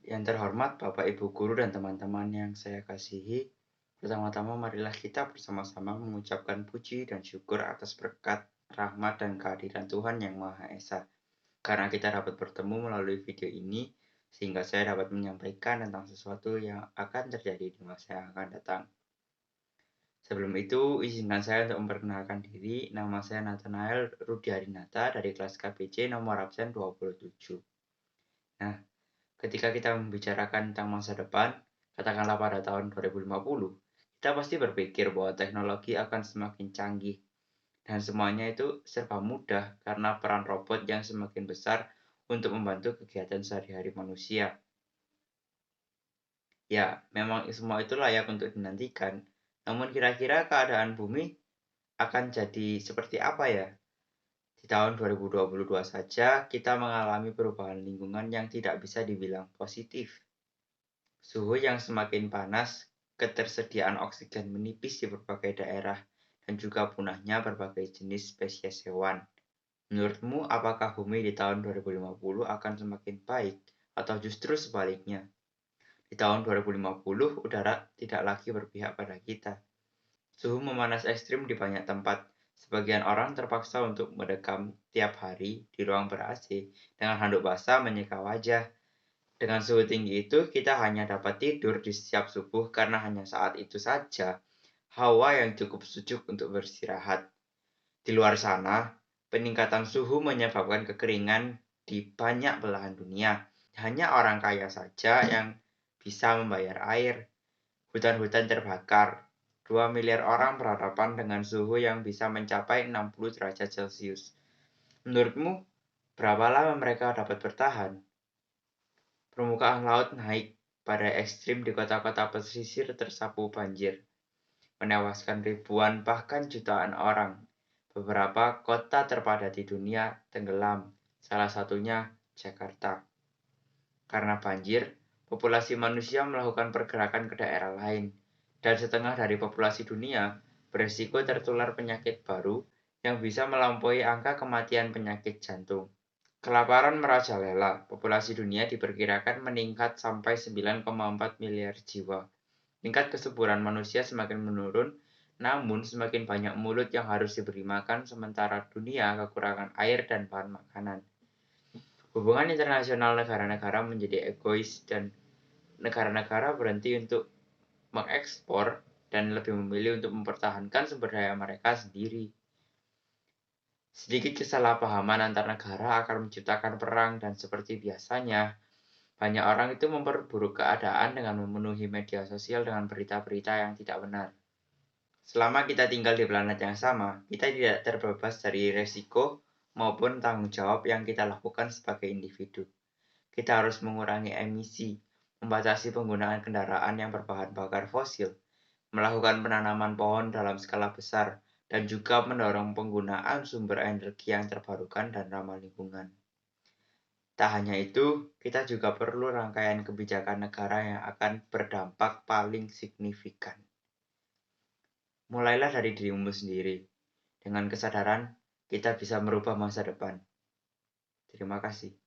Yang terhormat Bapak Ibu guru dan teman-teman yang saya kasihi, pertama-tama marilah kita bersama-sama mengucapkan puji dan syukur atas berkat, rahmat, dan kehadiran Tuhan Yang Maha Esa. Karena kita dapat bertemu melalui video ini, sehingga saya dapat menyampaikan tentang sesuatu yang akan terjadi di masa yang akan datang. Sebelum itu, izinkan saya untuk memperkenalkan diri. Nama saya Nathanael Rudiarinata dari kelas KPJ nomor absen 27. Nah, ketika kita membicarakan tentang masa depan, katakanlah pada tahun 2050, kita pasti berpikir bahwa teknologi akan semakin canggih dan semuanya itu serba mudah karena peran robot yang semakin besar untuk membantu kegiatan sehari-hari manusia. Ya, memang semua itu layak untuk dinantikan. Namun kira-kira keadaan bumi akan jadi seperti apa ya? Di tahun 2022 saja kita mengalami perubahan lingkungan yang tidak bisa dibilang positif. Suhu yang semakin panas, ketersediaan oksigen menipis di berbagai daerah, dan juga punahnya berbagai jenis spesies hewan. Menurutmu, apakah bumi di tahun 2050 akan semakin baik atau justru sebaliknya? Di tahun 2050, udara tidak lagi berpihak pada kita. Suhu memanas ekstrim di banyak tempat. Sebagian orang terpaksa untuk mendekam tiap hari di ruang ber-AC dengan handuk basah menyeka wajah. Dengan suhu tinggi itu, kita hanya dapat tidur di setiap subuh karena hanya saat itu saja hawa yang cukup sejuk untuk beristirahat. Di luar sana, peningkatan suhu menyebabkan kekeringan di banyak belahan dunia. Hanya orang kaya saja yang bisa membayar air. Hutan-hutan terbakar. 2 miliar orang berhadapan dengan suhu yang bisa mencapai 60 derajat Celcius. Menurutmu, berapa lama mereka dapat bertahan? Permukaan laut naik, badai ekstrim di kota-kota pesisir tersapu banjir, menewaskan ribuan bahkan jutaan orang. Beberapa kota terpadat di dunia tenggelam, salah satunya Jakarta. Karena banjir, populasi manusia melakukan pergerakan ke daerah lain, dan setengah dari populasi dunia beresiko tertular penyakit baru yang bisa melampaui angka kematian penyakit jantung. Kelaparan merajalela, populasi dunia diperkirakan meningkat sampai 9,4 miliar jiwa. Tingkat kesuburan manusia semakin menurun, namun semakin banyak mulut yang harus diberi makan sementara dunia kekurangan air dan bahan makanan. Hubungan internasional negara-negara menjadi egois dan negara-negara berhenti untuk mengekspor dan lebih memilih untuk mempertahankan sumber daya mereka sendiri. Sedikit kesalahpahaman antar negara akan menciptakan perang dan seperti biasanya, banyak orang itu memperburuk keadaan dengan memenuhi media sosial dengan berita-berita yang tidak benar. Selama kita tinggal di planet yang sama, kita tidak terbebas dari resiko maupun tanggung jawab yang kita lakukan sebagai individu. Kita harus mengurangi emisi, membatasi penggunaan kendaraan yang berbahan bakar fosil, melakukan penanaman pohon dalam skala besar, dan juga mendorong penggunaan sumber energi yang terbarukan dan ramah lingkungan. Tak hanya itu, kita juga perlu rangkaian kebijakan negara yang akan berdampak paling signifikan. Mulailah dari dirimu sendiri. Dengan kesadaran, kita bisa merubah masa depan. Terima kasih.